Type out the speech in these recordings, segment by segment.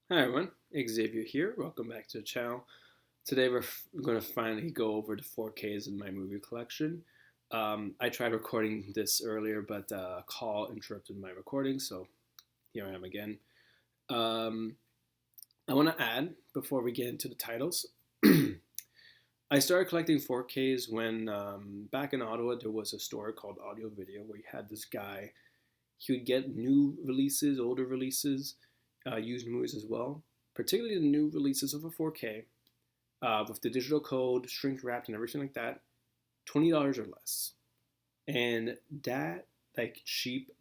Hi everyone, Xavier here. Welcome back to the channel. Today we're going to finally go over the 4Ks in my movie collection. I tried recording this earlier, but a call interrupted my recording, so here I am again. Um, I want to add, before we get into the titles, I started collecting 4Ks when back in Ottawa there was a store called Audio Video where you had this guy. He would get new releases, older releases, used movies as well, particularly the new releases of a 4K with the digital code, shrink wrapped, and everything like that. $20 or less, and that cheap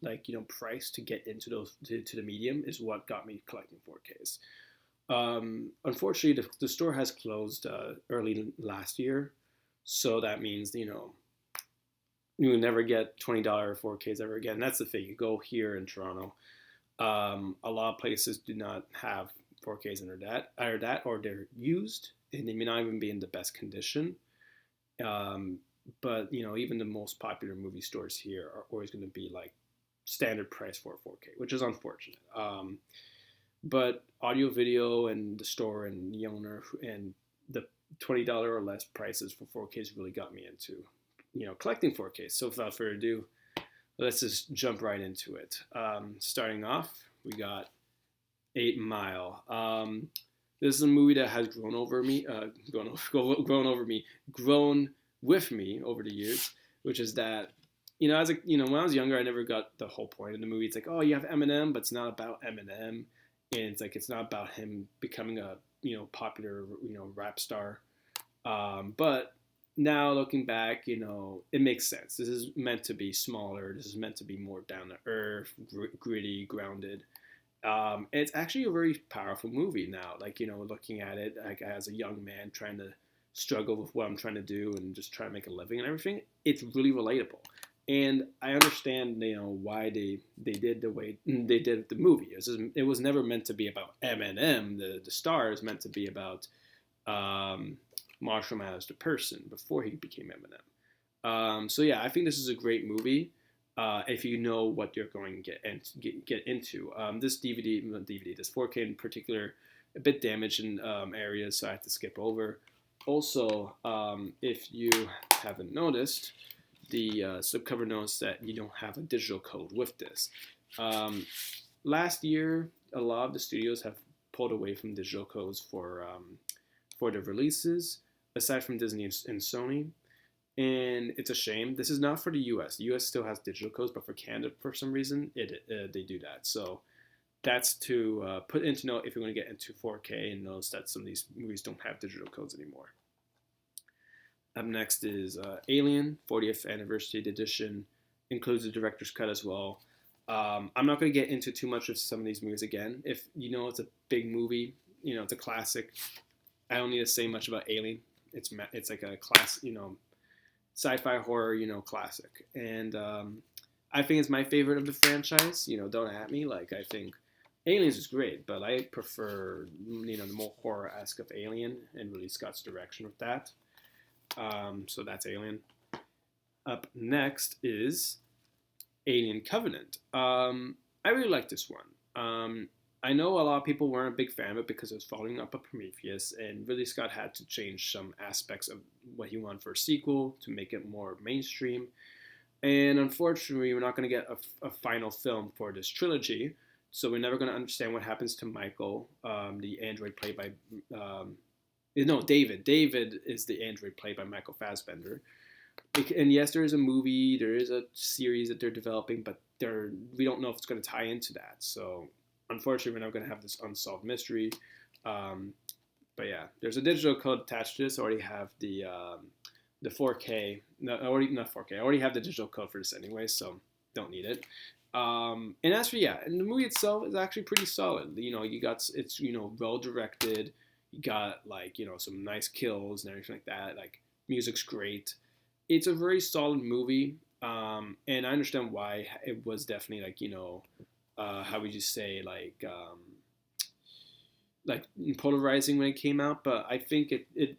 price to get into those to the medium is what got me collecting 4Ks. Unfortunately, the store has closed early last year, so that means you will never get $20 4Ks ever again. That's the thing. You go here in Toronto, a lot of places do not have 4Ks under that, or they're used, and they may not even be in the best condition. But even the most popular movie stores here are always going to be like standard price for a 4K, which is unfortunate. But audio video and the store and the owner and the $20 or less prices for 4Ks really got me into collecting 4Ks. So without further ado, let's just jump right into it. Starting off, we got 8 Mile. This is a movie that has grown with me over the years, which is that when I was younger, I never got the whole point of the movie. It's like, oh, you have Eminem, but it's not about Eminem, and it's not about him becoming a popular rap star. But now looking back, it makes sense. This is meant to be smaller. This is meant to be more down to earth, gritty, grounded. And it's actually a very powerful movie now. Looking at it like as a young man trying to struggle with what I'm trying to do and just try to make a living and everything, it's really relatable. And I understand, why they did the way they did the movie. It was never meant to be about Eminem, the star. It was meant to be about Marshall Mathers, the person, before he became Eminem. So yeah, I think this is a great movie. If you know what you're going to get into. This this 4K in particular, a bit damaged in areas, so I have to skip over. Also, if you haven't noticed, the subcover notes that you don't have a digital code with this. Last year, a lot of the studios have pulled away from digital codes for the releases, aside from Disney and Sony. And it's a shame. This is not for the U.S. The U.S. still has digital codes, but for Canada, for some reason, they do that. So that's to put into note if you're going to get into 4K and notice that some of these movies don't have digital codes anymore. Up next is Alien 40th Anniversary Edition. Includes the director's cut as well. I'm not going to get into too much of some of these movies again. If it's a big movie, it's a classic. I don't need to say much about Alien. It's like a class, sci-fi horror, classic. And I think it's my favorite of the franchise. Don't at me. I think Aliens is great, but I prefer, the more horror-esque of Alien and really Scott's direction with that. So that's Alien. Up next is Alien Covenant. I really like this one. I know a lot of people weren't a big fan of it because it was following up a Prometheus, and Ridley Scott had to change some aspects of what he wanted for a sequel to make it more mainstream. And unfortunately, we're not going to get a final film for this trilogy, so we're never going to understand what happens to Michael, the android played by... no, David. David is the android played by Michael Fassbender. And yes, there is a movie, there is a series that they're developing, but we don't know if it's going to tie into that. So unfortunately, we're not going to have this unsolved mystery. But yeah, there's a digital code attached to this. I already have the 4K. No, not 4K. I already have the digital code for this anyway, so don't need it. And as for and the movie itself is actually pretty solid. It's well directed. You got some nice kills and everything like that. Music's great. It's a very solid movie. And I understand why it was definitely how would you say polarizing when it came out, but I think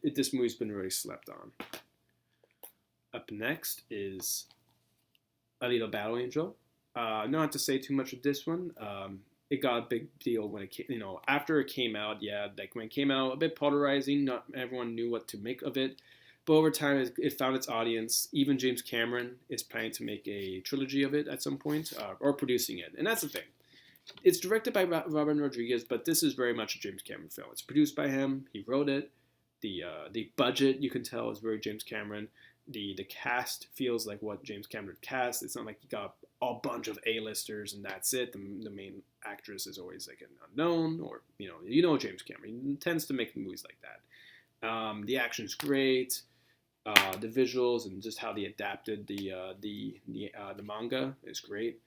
this movie's been really slept on. Up next is Alita Battle Angel. Not to say too much of this one. it got a big deal when it came, after it came out. Yeah, like when it came out, a bit polarizing. Not everyone knew what to make of it. But over time, it found its audience. Even James Cameron is planning to make a trilogy of it at some point, or producing it. And that's the thing. It's directed by Robert Rodriguez, but this is very much a James Cameron film. It's produced by him. He wrote it. The budget, you can tell, is very James Cameron. The cast feels like what James Cameron cast. It's not like you got a bunch of A-listers and that's it. The main actress is always like an unknown, or James Cameron. He tends to make movies like that. The action's great. The visuals and just how they adapted the manga is great.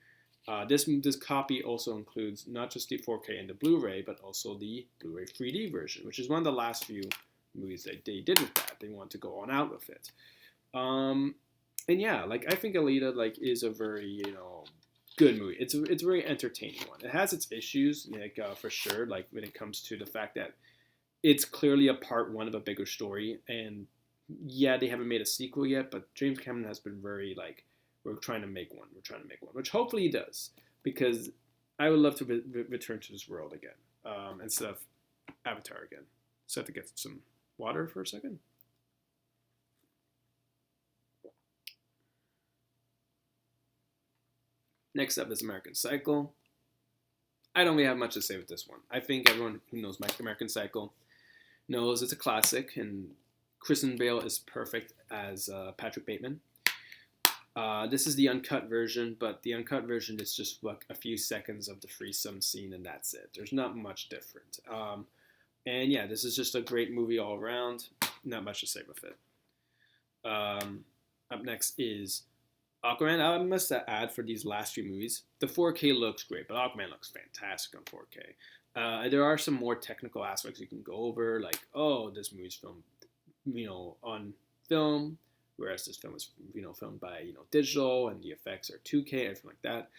This copy also includes not just the 4K and the Blu-ray, but also the Blu-ray 3D version, which is one of the last few movies that they did with that. They want to go on out with it. And yeah, like I think Alita is a very good movie. It's a very entertaining one. It has its issues, for sure. Like when it comes to the fact that it's clearly a part one of a bigger story, and yeah, they haven't made a sequel yet, but James Cameron has been very we're trying to make one, which hopefully he does, because I would love to return to this world again, instead of Avatar again. So I have to get some water for a second. Next up is American Psycho. I don't really have much to say with this one. I think everyone who knows American Psycho knows it's a classic, and Kristen Bale is perfect as Patrick Bateman. This is the uncut version, but the uncut version is just like a few seconds of the threesome scene, and that's it. There's not much different. And yeah, this is just a great movie all around. Not much to say with it. Up next is Aquaman. I must add, for these last few movies, the 4K looks great, but Aquaman looks fantastic on 4K. There are some more technical aspects you can go over, like, this movie's filmed, on film, whereas this film is, filmed by, digital, and the effects are 2K, everything like that.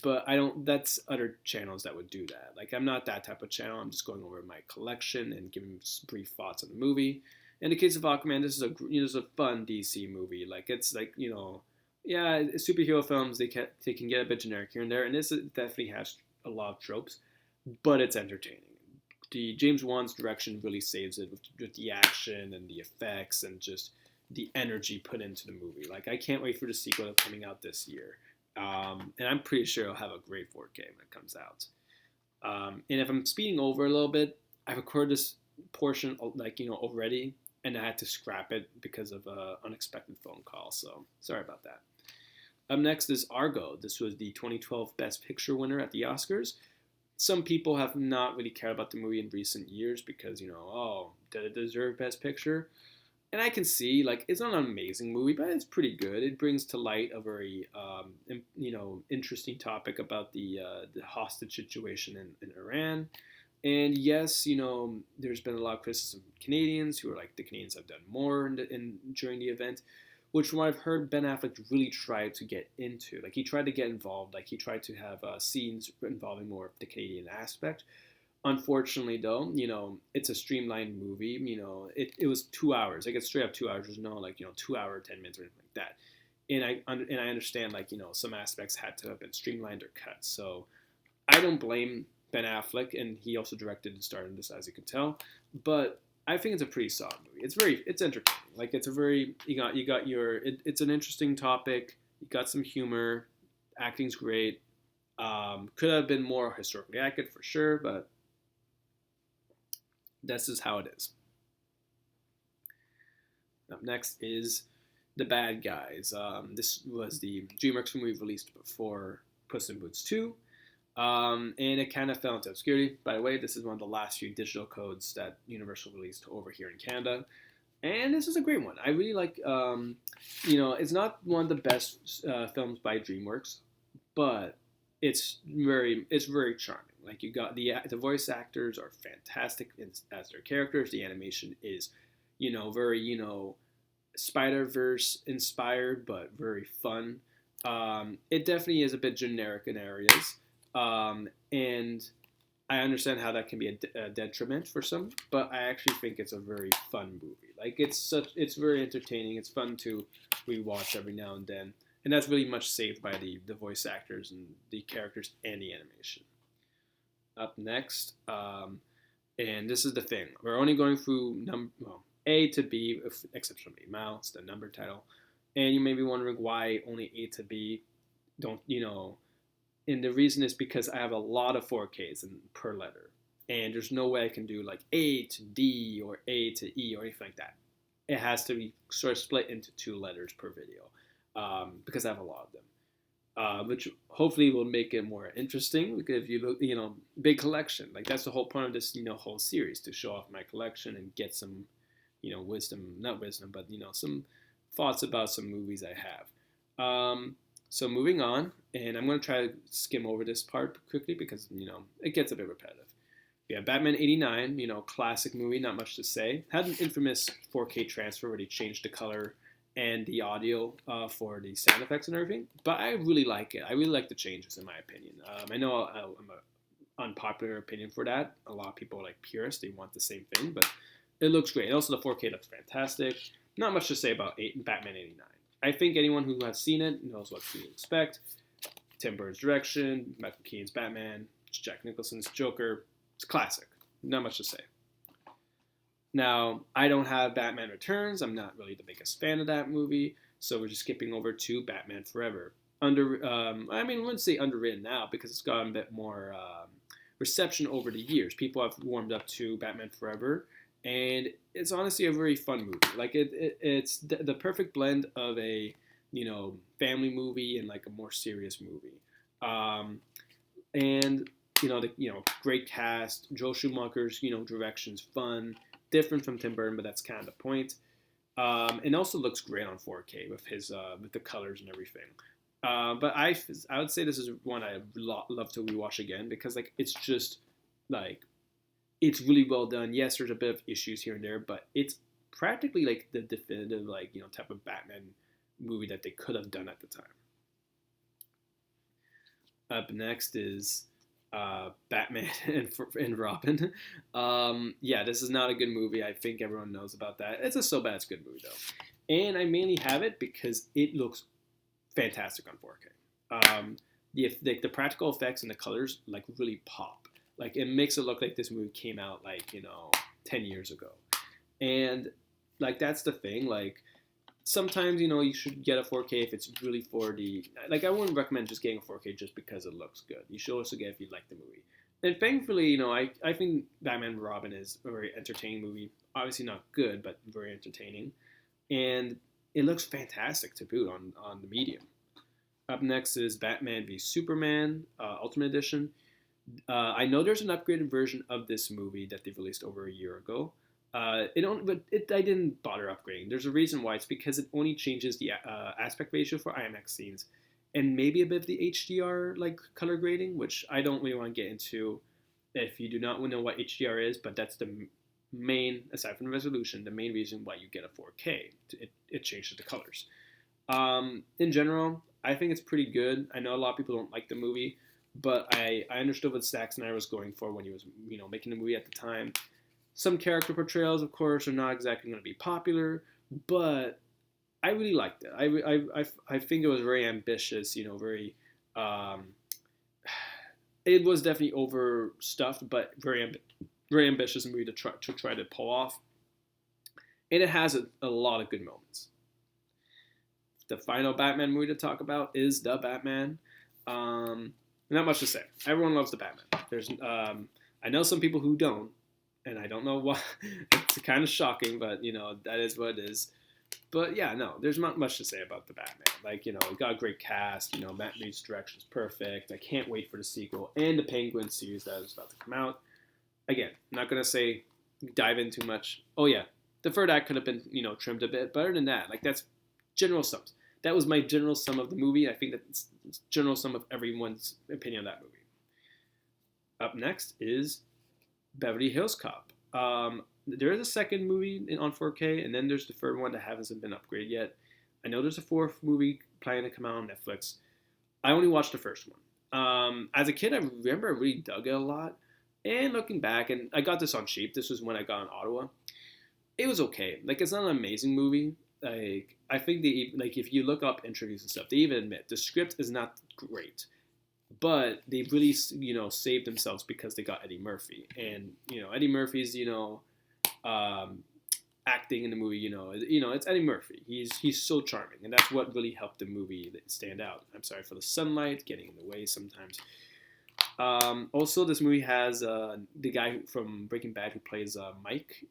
But that's other channels that would do that. Like, I'm not that type of channel. I'm just going over my collection and giving brief thoughts on the movie. In the case of Aquaman, this is a fun DC movie. Like, it's like, yeah, superhero films, they can get a bit generic here and there, and this definitely has a lot of tropes, but it's entertaining. The James Wan's direction really saves it with the action and the effects and just the energy put into the movie. Like, I can't wait for the sequel coming out this year. And I'm pretty sure it'll have a great 4K when it comes out. And if I'm speeding over a little bit, I've recorded this portion already, and I had to scrap it because of an unexpected phone call. So sorry about that. Up next is Argo. This was the 2012 Best Picture winner at the Oscars. Some people have not really cared about the movie in recent years because, did it deserve Best Picture? And I can see, it's not an amazing movie, but it's pretty good. It brings to light a very, interesting topic about the hostage situation in Iran. And yes, there's been a lot of criticism from Canadians who are like, the Canadians have done more during the event, which from what I've heard, Ben Affleck really tried to get into. Like, he tried to get involved. Like, he tried to have scenes involving more of the Canadian aspect. Unfortunately, though, it's a streamlined movie. It was 2 hours. Like, it's straight up 2 hours. There's no 2 hour, 10 minutes or anything like that. And I understand some aspects had to have been streamlined or cut. So I don't blame Ben Affleck, and he also directed and starred in this, as you can tell. But I think it's a pretty solid movie. It's entertaining. Like, it's a very it's an interesting topic. You got some humor. Acting's great. Could have been more historically accurate for sure, but this is how it is. Up next is The Bad Guys. This was the DreamWorks movie released before Puss in Boots 2. And it kind of fell into obscurity. By the way, this is one of the last few digital codes that Universal released over here in Canada. And this is a great one. I really like, it's not one of the best films by DreamWorks, but it's very charming. Like, you got the voice actors are fantastic as their characters. The animation is, very, Spider-Verse inspired, but very fun. It definitely is a bit generic in areas. And I understand how that can be a detriment for some, but I actually think it's a very fun movie. Like, it's very entertaining. It's fun to rewatch every now and then. And that's really much saved by the voice actors and the characters and the animation. Up next, and this is the thing. We're only going through A to B, exception B. Mal, it's the number title. And you may be wondering why only A to B don't, and the reason is because I have a lot of 4Ks per letter. And there's no way I can do like A to D or A to E or anything like that. It has to be sort of split into 2 letters per video because I have a lot of them. Which hopefully will make it more interesting. Because if you look, big collection. Like that's the whole point of this, whole series, to show off my collection and get some, not wisdom, but some thoughts about some movies I have. So moving on, and I'm gonna try to skim over this part quickly because it gets a bit repetitive. Yeah, Batman '89, classic movie, not much to say. Had an infamous 4K transfer where they changed the color and the audio for the sound effects and everything. But I really like it. I really like the changes, in my opinion. I know I'm an unpopular opinion for that. A lot of people are like purists. They want the same thing, but it looks great. And also the 4K looks fantastic. Not much to say about Batman '89. I think anyone who has seen it knows what to expect. Tim Burton's direction, Michael Keaton's Batman, Jack Nicholson's Joker. It's classic. Not much to say. Now, I don't have Batman Returns. I'm not really the biggest fan of that movie, so we're just skipping over to Batman Forever. I wouldn't say underwritten now because it's gotten a bit more reception over the years. People have warmed up to Batman Forever, and it's honestly a very fun movie. Like it's the perfect blend of a family movie and like a more serious movie. And great cast. Joel Schumacher's direction's fun. Different from Tim Burton, but that's kind of the point. And also looks great on 4K with his with the colors and everything. But I would say this is one I love to rewatch again because like it's just like it's really well done. Yes, there's a bit of issues here and there, but it's practically like the definitive type of Batman movie that they could have done at the time. Up next is Batman and Robin. This is not a good movie. I think everyone knows about that. It's a so bad it's good movie though, and I mainly have it because it looks fantastic on 4K. The practical effects and the colors like really pop. Like it makes it look like this movie came out 10 years ago, and like that's the thing. Like sometimes you should get a 4K if it's really for the like. I wouldn't recommend just getting a 4K just because it looks good. You should also get if you like the movie. And thankfully, I think Batman and Robin is a very entertaining movie. Obviously not good, but very entertaining, and it looks fantastic to boot on the medium. Up next is Batman v Superman Ultimate Edition. I know there's an upgraded version of this movie that they released over a year ago. I didn't bother upgrading. There's a reason why. It's because it only changes the aspect ratio for IMAX scenes, and maybe a bit of the HDR color grading, which I don't really want to get into. If you do not know what HDR is, but that's the main, aside from the resolution, the main reason why you get a 4K. It changes the colors. In general, I think it's pretty good. I know a lot of people don't like the movie, but I understood what Zack Snyder was going for when he was making the movie at the time. Some character portrayals, of course, are not exactly going to be popular, but I really liked it. I think it was very ambitious, very. It was definitely overstuffed, but very ambitious movie to try to pull off, and it has a lot of good moments. The final Batman movie to talk about is The Batman. Not much to say. Everyone loves The Batman. There's I know some people who don't. And I don't know why. It's kind of shocking, but that is what it is. But yeah, no, there's not much to say about the Batman. We got a great cast. Matt Reeves' direction is perfect. I can't wait for the sequel and the Penguin series that is about to come out. Again, I'm not gonna dive in too much. Oh yeah, the third act could have been trimmed a bit. But other than that, that's general sums. That was my general sum of the movie. I think that's general sum of everyone's opinion of that movie. Up next is Beverly Hills Cop. There is a second movie on 4K, and then there's the third one that hasn't been upgraded yet. I know there's a fourth movie planning to come out on Netflix. I only watched the first one. As a kid, I remember I really dug it a lot. And looking back, and I got this on cheap. This was when I got in Ottawa. It was okay. It's not an amazing movie. I think if you look up interviews and stuff, they even admit the script is not great. but they really saved themselves because they got Eddie Murphy, and Eddie Murphy's um, acting in the movie. It's Eddie Murphy. He's so charming, and that's what really helped the movie stand out. I'm sorry for the sunlight getting in the way sometimes. Also, this movie has the guy from Breaking Bad who plays Mike,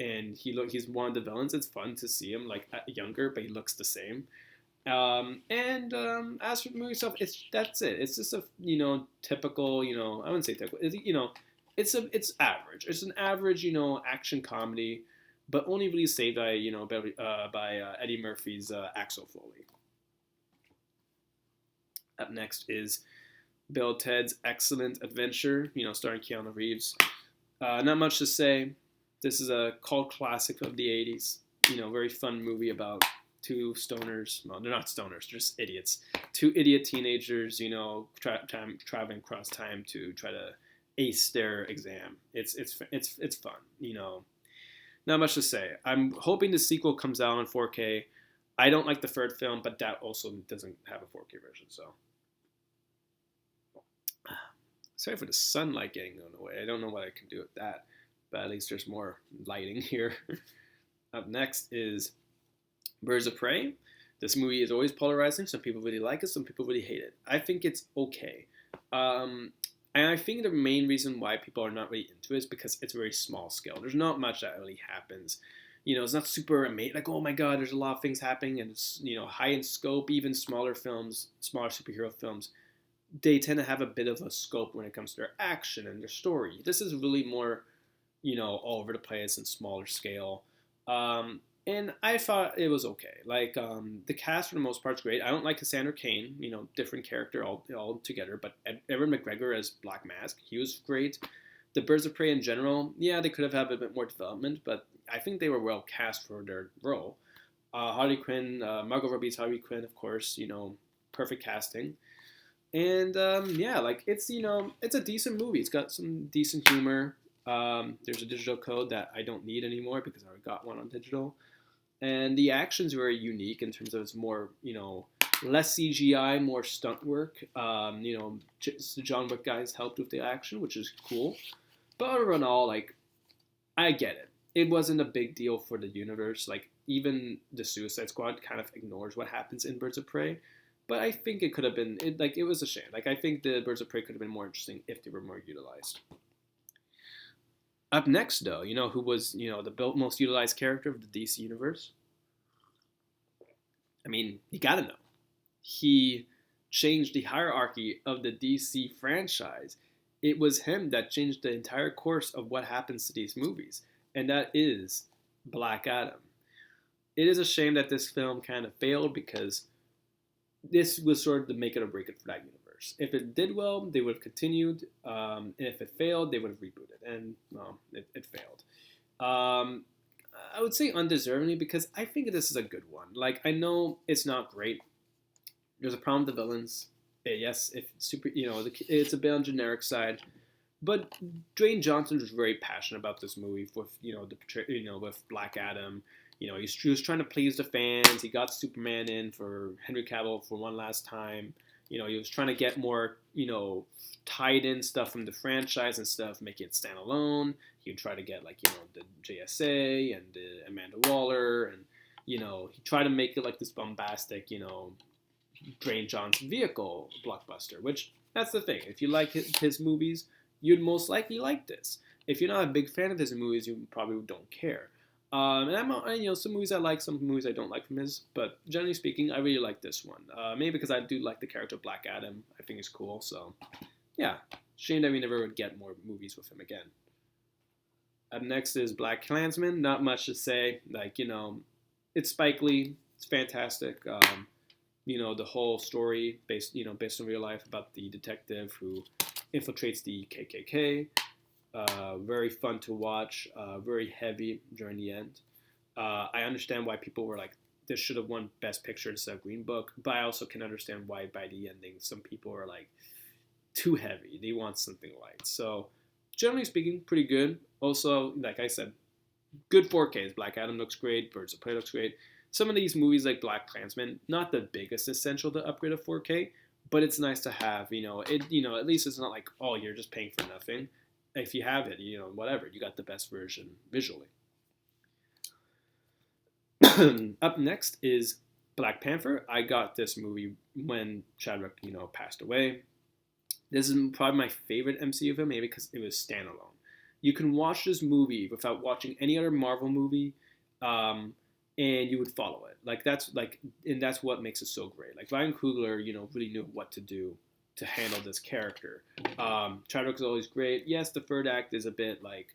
and he's one of the villains. It's fun to see him like younger, but he looks the same. As for the movie itself, that's it. It's just a typical I wouldn't say typical. It's average. It's an average action comedy, but only really saved by Eddie Murphy's Axel Foley. Up next is Bill Ted's Excellent Adventure, starring Keanu Reeves. Not much to say. This is a cult classic of the 80s. Very fun movie about two stoners. Well, they're not stoners, they're just idiots. Two idiot teenagers, traveling across time to try to ace their exam. It's fun. Not much to say. I'm hoping the sequel comes out on 4K. I don't like the third film, but that also doesn't have a 4K version, so. Sorry for the sunlight getting in the way. I don't know what I can do with that, but at least there's more lighting here. Up next is Birds of Prey. This movie is always polarizing. Some people really like it, some people really hate it. I think it's okay. And I think the main reason why people are not really into it is because it's very small scale. There's not much that really happens. It's not super amazing. Like, oh my God, there's a lot of things happening, and it's high in scope. Even smaller films, smaller superhero films, they tend to have a bit of a scope when it comes to their action and their story. This is really more, all over the place and smaller scale. And I thought it was okay. Like, the cast for the most part is great. I don't like Cassandra Cain, different character all together. But Evan McGregor as Black Mask, he was great. The Birds of Prey in general, yeah, they could have had a bit more development, but I think they were well cast for their role. Harley Quinn, Margot Robbie's Harley Quinn, of course, perfect casting. And yeah, like it's a decent movie. It's got some decent humor. There's a digital code that I don't need anymore because I already got one on digital. And the action's very unique in terms of it's more less CGI, more stunt work. The John Wick guys helped with the action, which is cool. But overall, like I get it. It wasn't a big deal for the universe. Like even the Suicide Squad kind of ignores what happens in Birds of Prey. But I think it could have been, it was a shame. Like, I think the Birds of Prey could have been more interesting if they were more utilized. Up next, though, who was, the most utilized character of the DC universe? I mean, you gotta know. He changed the hierarchy of the DC franchise. It was him that changed the entire course of what happens to these movies. And that is Black Adam. It is a shame that this film kind of failed because this was sort of the make it or break it for that universe. If it did well, they would have continued. And if it failed, they would have rebooted. And, well, it failed. I would say undeservingly because I think this is a good one. Like, I know it's not great. There's a problem with the villains. Yes, if super, it's a bit on generic side. But Dwayne Johnson was very passionate about this movie with, with Black Adam. He was trying to please the fans. He got Superman in for Henry Cavill for one last time. He was trying to get more, tied in stuff from the franchise and stuff, make it stand alone. He would try to get the JSA and the Amanda Waller, and he tried to make it like this bombastic, Dwayne Johnson vehicle blockbuster. Which that's the thing. If you like his movies, you'd most likely like this. If you're not a big fan of his movies, you probably don't care. And some movies I like, some movies I don't like from his, but generally speaking, I really like this one. Maybe because I do like the character of Black Adam. I think he's cool, so yeah. Shame that we never would get more movies with him again. Up next is Blackkklansman. Not much to say. It's Spike Lee. It's fantastic. The whole story based on real life about the detective who infiltrates the KKK. Very fun to watch, very heavy during the end. I understand why people were like, this should have won Best Picture instead of Green Book, but I also can understand why by the ending some people are like, too heavy. They want something light. So, generally speaking, pretty good. Also, like I said, good 4Ks. Black Adam looks great. Birds of Prey looks great. Some of these movies like Blackkklansman, not the biggest essential to upgrade to 4K, but it's nice to have. At least it's not like, oh, you're just paying for nothing. If you have it, whatever, you got the best version visually. Up next is Black Panther. I got this movie when Chadwick, passed away. This is probably my favorite MCU film, maybe because it was standalone. You can watch this movie without watching any other Marvel movie, and you would follow it. And that's what makes it so great. Like Ryan Coogler, really knew what to do to handle this character. Chadwick is always great. Yes, the third act is a bit like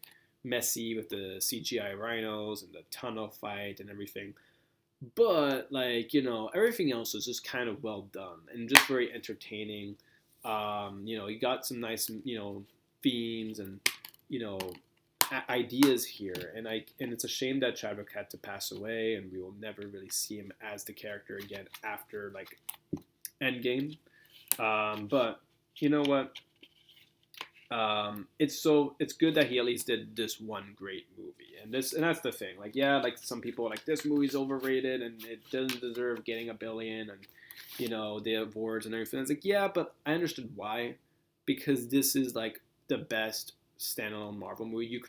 messy with the CGI rhinos and the tunnel fight and everything. But everything else is just kind of well done and just very entertaining. You got some nice, themes and, ideas here. And it's a shame that Chadwick had to pass away, and we will never really see him as the character again after Endgame. But you know what? It's good that he at least did this one great movie, and that's the thing. Some people are like, this movie's overrated and it doesn't deserve getting $1 billion and the awards and everything. It's like, yeah, but I understood why, because this is the best standalone Marvel movie.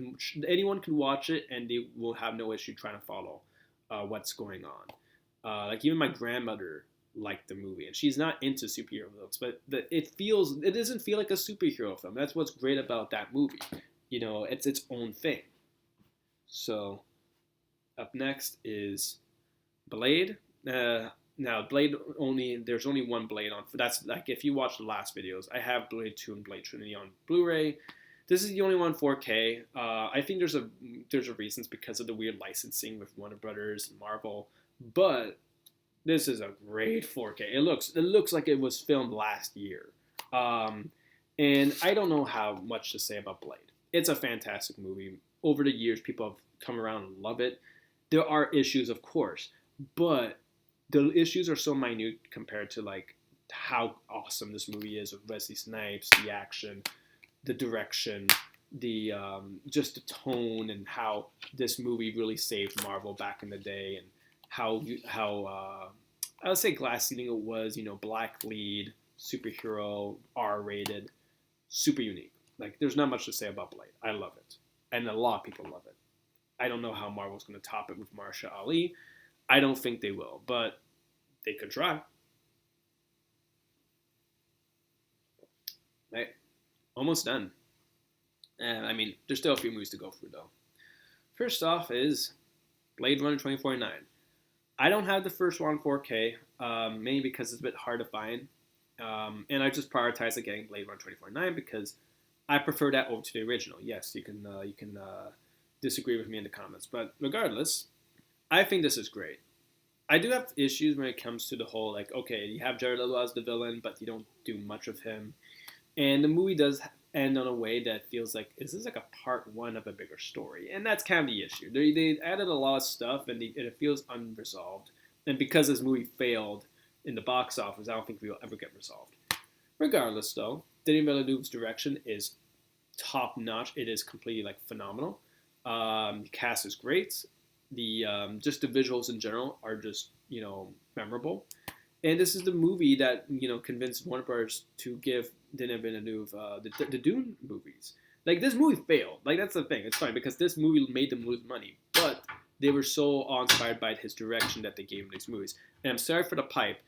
Anyone can watch it and they will have no issue trying to follow what's going on. Even my grandmother liked the movie, and she's not into superhero films, but it doesn't feel like a superhero film. That's what's great about that movie. It's its own thing. So up next is Blade. Now Blade there's only one Blade on. That's if you watch the last videos, I have Blade 2 and Blade Trinity on Blu-ray. This is the only one 4K. I think there's a reasons because of the weird licensing with Warner Brothers and Marvel, but this is a great 4K. It looks like it was filmed last year. And I don't know how much to say about Blade. It's a fantastic movie. Over the years, people have come around and love it. There are issues, of course, but the issues are so minute compared to how awesome this movie is with Wesley Snipes, the action, the direction, the just the tone, and how this movie really saved Marvel back in the day, and how I would say glass ceiling it was, black lead, superhero, R-rated, super unique. There's not much to say about Blade. I love it, and a lot of people love it. I don't know how Marvel's going to top it with Mahershala Ali. I don't think they will, but they could try. Right, almost done. There's still a few movies to go through, though. First off is Blade Runner 2049. I don't have the first one 4K, mainly because it's a bit hard to find. And I just prioritize getting Blade Runner 2049 because I prefer that over to the original. Yes, you can disagree with me in the comments, but regardless, I think this is great. I do have issues when it comes to the whole okay, you have Jared Leto as the villain, but you don't do much of him, and the movie does end on a way that feels like, is this a part one of a bigger story? And that's kind of the issue. They added a lot of stuff, and it feels unresolved. And because this movie failed in the box office, I don't think we'll ever get resolved. Regardless, though, Denis Villeneuve's direction is top notch. It is completely phenomenal. The cast is great. The just the visuals in general are just memorable. And this is the movie that convinced Warner Bros. To give Denis Villeneuve the Dune movies. This movie failed. That's the thing. It's fine because this movie made them lose money, but they were so awe-inspired by his direction that they gave him these movies. And I'm sorry for the pipe,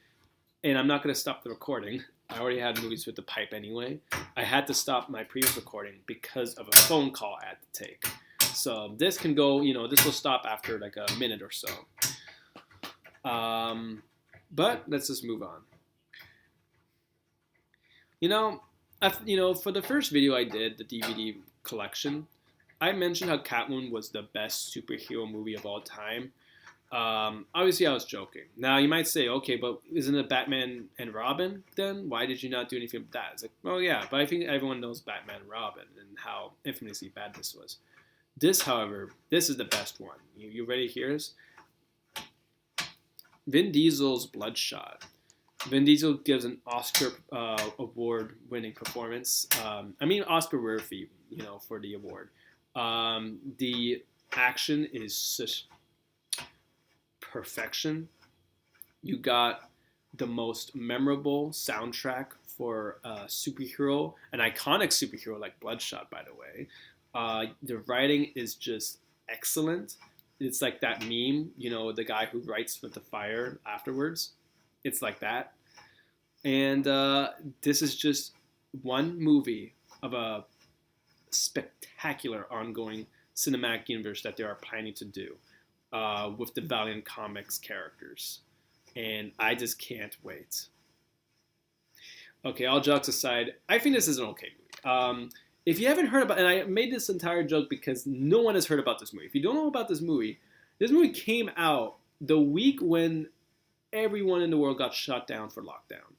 and I'm not going to stop the recording. I already had movies with the pipe anyway. I had to stop my previous recording because of a phone call I had to take. So this can go. This will stop after a minute or so. But let's just move on. For the first video I did, the DVD collection, I mentioned how Catwoman was the best superhero movie of all time. Obviously, I was joking. Now, you might say, okay, but isn't it Batman and Robin then? Why did you not do anything with that? It's well, yeah, but I think everyone knows Batman and Robin and how infamously bad this was. This, however, this is the best one. You ready to hear this? Vin Diesel's Bloodshot. Vin Diesel gives an Oscar award-winning performance. Oscar-worthy, for the award. The action is such perfection. You got the most memorable soundtrack for a superhero, an iconic superhero like Bloodshot, by the way. The writing is just excellent. It's like that meme, the guy who writes with the fire afterwards. It's like that. And this is just one movie of a spectacular ongoing cinematic universe that they are planning to do with the Valiant Comics characters. And I just can't wait. Okay, all jokes aside, I think this is an okay movie. If you haven't heard about, and I made this entire joke because no one has heard about this movie. If you don't know about this movie came out the week when everyone in the world got shut down for lockdown.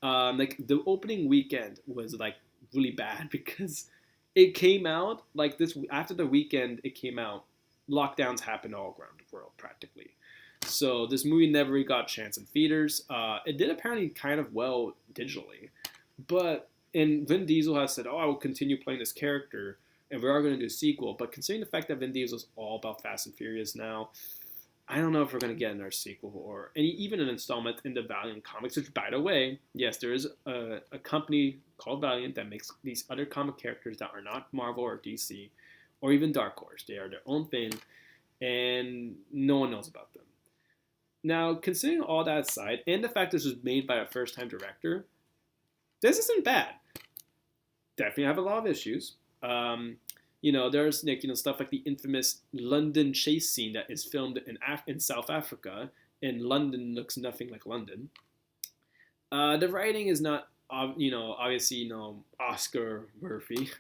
Like the opening weekend was like really bad because it came out like this after the weekend. It came out. Lockdowns happened all around the world practically. So this movie never really got a chance in theaters. It did apparently kind of well digitally, but and Vin Diesel has said, "Oh, I will continue playing this character, and we are going to do a sequel." But considering the fact that Vin Diesel is all about Fast and Furious now, I don't know if we're going to get another sequel or even an installment in the Valiant comics. Which, by the way, yes, there is a company called Valiant that makes these other comic characters that are not Marvel or DC or even Dark Horse. They are their own thing, and no one knows about them. Now, considering all that aside, and the fact this was made by a first-time director, this isn't bad. Definitely have a lot of issues. There's stuff like the infamous London chase scene that is filmed in South Africa, and London looks nothing like London. The writing is not, obviously, Oscar worthy.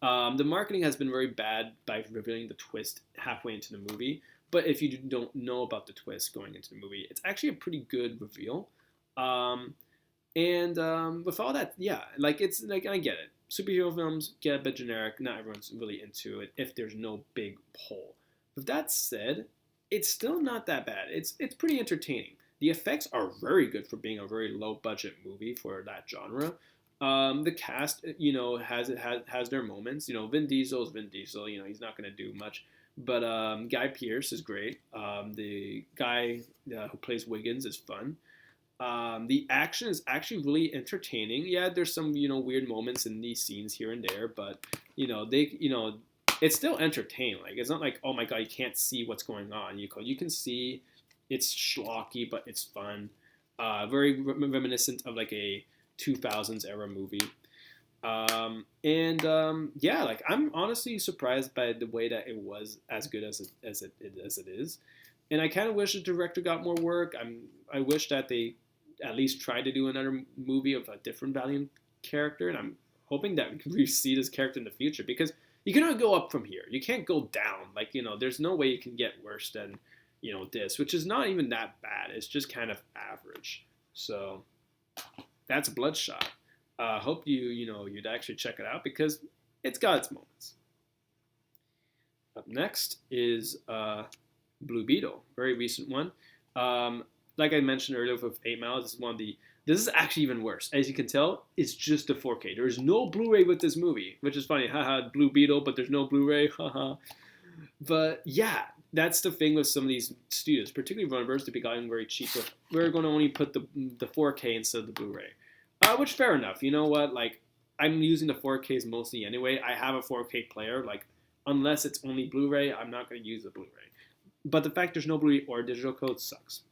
The marketing has been very bad by revealing the twist halfway into the movie. But if you don't know about the twist going into the movie, it's actually a pretty good reveal. With all that, yeah, like it's like I get it. Superhero films get a bit generic. Not everyone's really into it if there's no big pull. With that said, it's still not that bad. It's pretty entertaining. The effects are very good for being a very low budget movie for that genre. The cast, has their moments. Vin Diesel is Vin Diesel. He's not going to do much. But Guy Pearce is great. The guy who plays Wiggins is fun. The action is actually really entertaining. Yeah, there's some weird moments in these scenes here and there, but it's still entertaining. Like it's not like, oh my god, you can't see what's going on. You can see it's schlocky, but it's fun. Very reminiscent of like a 2000s era movie. Yeah, like I'm honestly surprised by the way that it was as good as it is, and I kind of wish the director got more work. I wish that they at least tried to do another movie of a different Valiant character, and I'm hoping that we can see this character in the future because you can only go up from here. You can't go down. Like there's no way you can get worse than this, which is not even that bad. It's just kind of average. So that's Bloodshot. Hope you'd actually check it out because it's got its moments. Up next is Blue Beetle, very recent one. Like I mentioned earlier with 8 Mile, this is actually even worse. As you can tell, it's just a 4K. There is no Blu-ray with this movie, which is funny. Haha, Blue Beetle, but there's no Blu-ray. Haha. But yeah, that's the thing with some of these studios, particularly Runverse, to be gotten very cheap with. We're going to only put the 4K instead of the Blu-ray. Which fair enough. You know what? Like I'm using the 4Ks mostly anyway. I have a 4K player. Like unless it's only Blu-ray, I'm not going to use the Blu-ray. But the fact there's no Blu-ray or digital code sucks.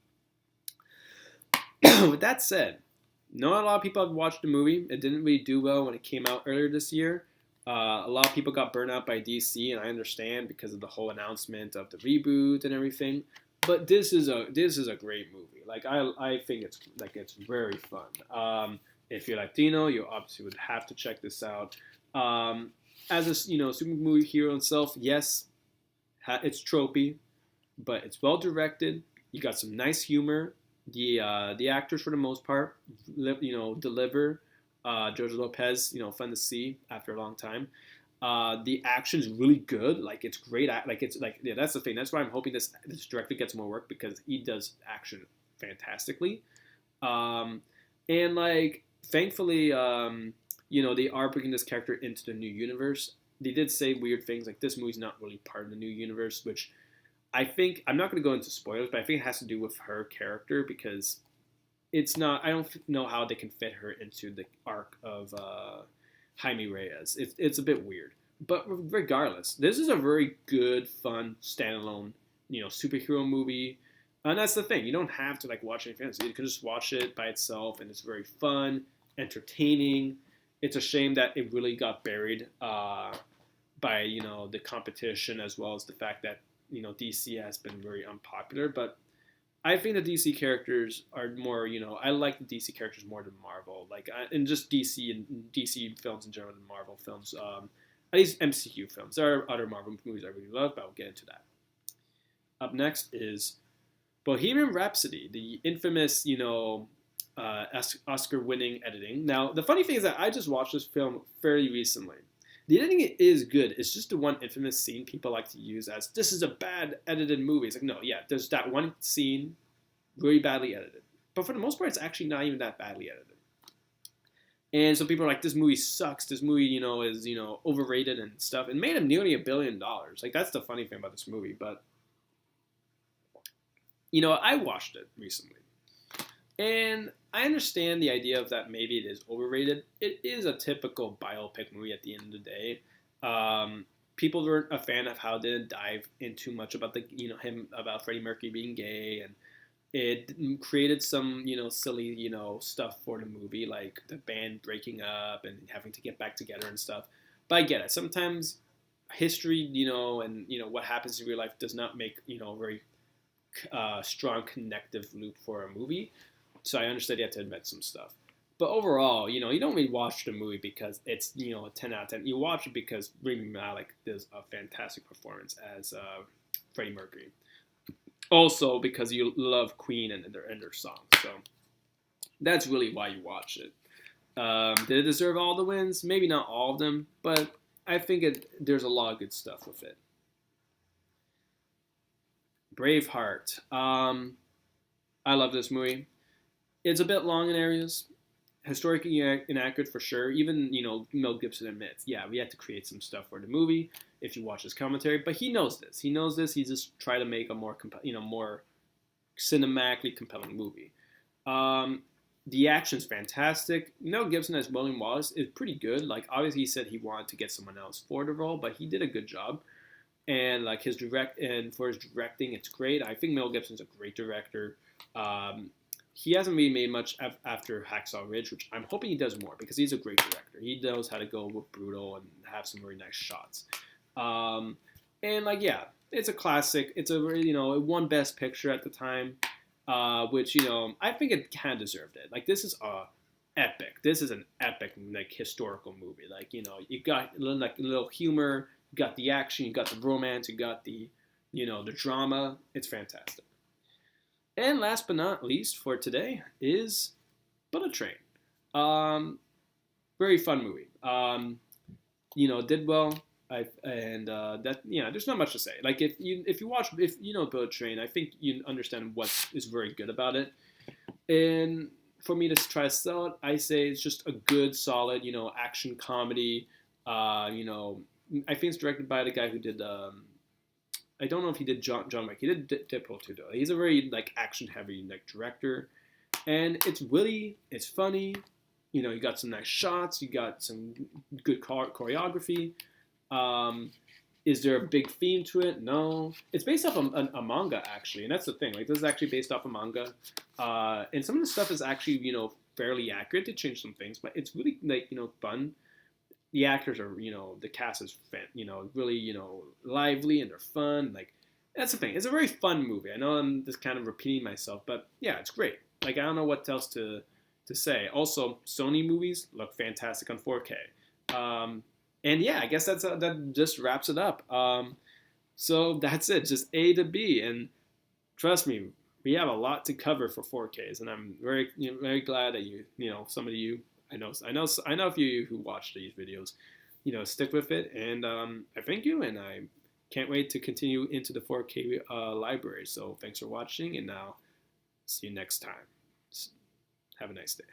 With that said, not a lot of people have watched the movie. It didn't really do well when it came out earlier this year. A lot of people got burnt out by DC, and I understand because of the whole announcement of the reboot and everything. But this is a great movie. Like I think it's very fun. If you're Latino, you obviously would have to check this out. As a super movie hero himself, yes, it's tropey, but it's well directed. You got some nice humor. The actors for the most part, deliver. George Lopez, fun to see after a long time. The action's really good. Like it's great. That's the thing. That's why I'm hoping this director gets more work because he does action fantastically. And like thankfully, they are bringing this character into the new universe. They did say weird things like this movie's not really part of the new universe, which I think I'm not going to go into spoilers, but I think it has to do with her character because it's not. I don't know how they can fit her into the arc of Jaime Reyes. It's a bit weird. But regardless, this is a very good, fun, standalone, superhero movie. And that's the thing. You don't have to like watch anything else. You can just watch it by itself, and it's very fun, entertaining. It's a shame that it really got buried by the competition, as well as the fact that DC has been very unpopular. But I think the DC characters are more, I like the DC characters more than Marvel. Like, and just DC and DC films in general than Marvel films. At least MCU films. There are other Marvel movies I really love, but I'll get into that. Up next is Bohemian Rhapsody, the infamous, Oscar-winning editing. Now, the funny thing is that I just watched this film fairly recently. The editing is good. It's just the one infamous scene people like to use as this is a bad edited movie. It's like, no, yeah, there's that one scene very badly edited. But for the most part, it's actually not even that badly edited. And so people are like, this movie sucks. This movie, is, overrated and stuff. It made him nearly $1 billion. Like, that's the funny thing about this movie. But, I watched it recently. And I understand the idea of that maybe it is overrated. It is a typical biopic movie at the end of the day. People weren't a fan of how it didn't dive into much about him about Freddie Mercury being gay, and it created some silly stuff for the movie, like the band breaking up and having to get back together and stuff. But I get it. Sometimes history, and what happens in real life does not make a very strong connective loop for a movie. So I understand you have to invent some stuff. But overall, you don't really watch the movie because it's, a 10 out of 10. You watch it because Rami Malek does a fantastic performance as Freddie Mercury. Also because you love Queen and their songs. So that's really why you watch it. Did it deserve all the wins? Maybe not all of them, but I think there's a lot of good stuff with it. Braveheart. I love this movie. It's a bit long in areas, historically inaccurate for sure. Even Mel Gibson admits, yeah, we had to create some stuff for the movie. If you watch his commentary, but he knows this. He knows this. He just tried to make a more more cinematically compelling movie. The action's fantastic. Mel Gibson as William Wallace is pretty good. Like obviously he said he wanted to get someone else for the role, but he did a good job. And like for his directing, it's great. I think Mel Gibson's a great director. He hasn't really made much after Hacksaw Ridge, which I'm hoping he does more because he's a great director. He knows how to go with brutal and have some very nice shots. And like, yeah, it's a classic. It's a it won Best Picture at the time, which I think it kind of deserved it. Like this is epic. This is an epic like historical movie. Like you got a little humor, you got the action, you got the romance, you got the the drama. It's fantastic. And last but not least for today is Bullet Train. Very fun movie. Did well. There's not much to say. Like if you watch Bullet Train, I think you understand what is very good about it. And for me to try to sell it, I say it's just a good, solid, action comedy. I think it's directed by the guy who did. I don't know if he did John Wick. He did Deadpool 2 though. He's a very like action heavy like director, and it's witty. It's funny. You got some nice shots. You got some good choreography. Is there a big theme to it? No. It's based off a manga actually, and that's the thing. Like this is actually based off a manga, and some of the stuff is actually fairly accurate. They changed some things, but it's really like fun. The actors are, the cast is, really, lively and they're fun. Like, that's the thing. It's a very fun movie. I know I'm just kind of repeating myself, but yeah, it's great. Like, I don't know what else to say. Also, Sony movies look fantastic on 4K. And yeah, I guess that just wraps it up. So that's it, just A to B. And trust me, we have a lot to cover for 4Ks, and I'm very, very glad that some of you. I know a few of you who watch these videos, stick with it, and I thank you, and I can't wait to continue into the 4K library. So thanks for watching, and now see you next time. Have a nice day.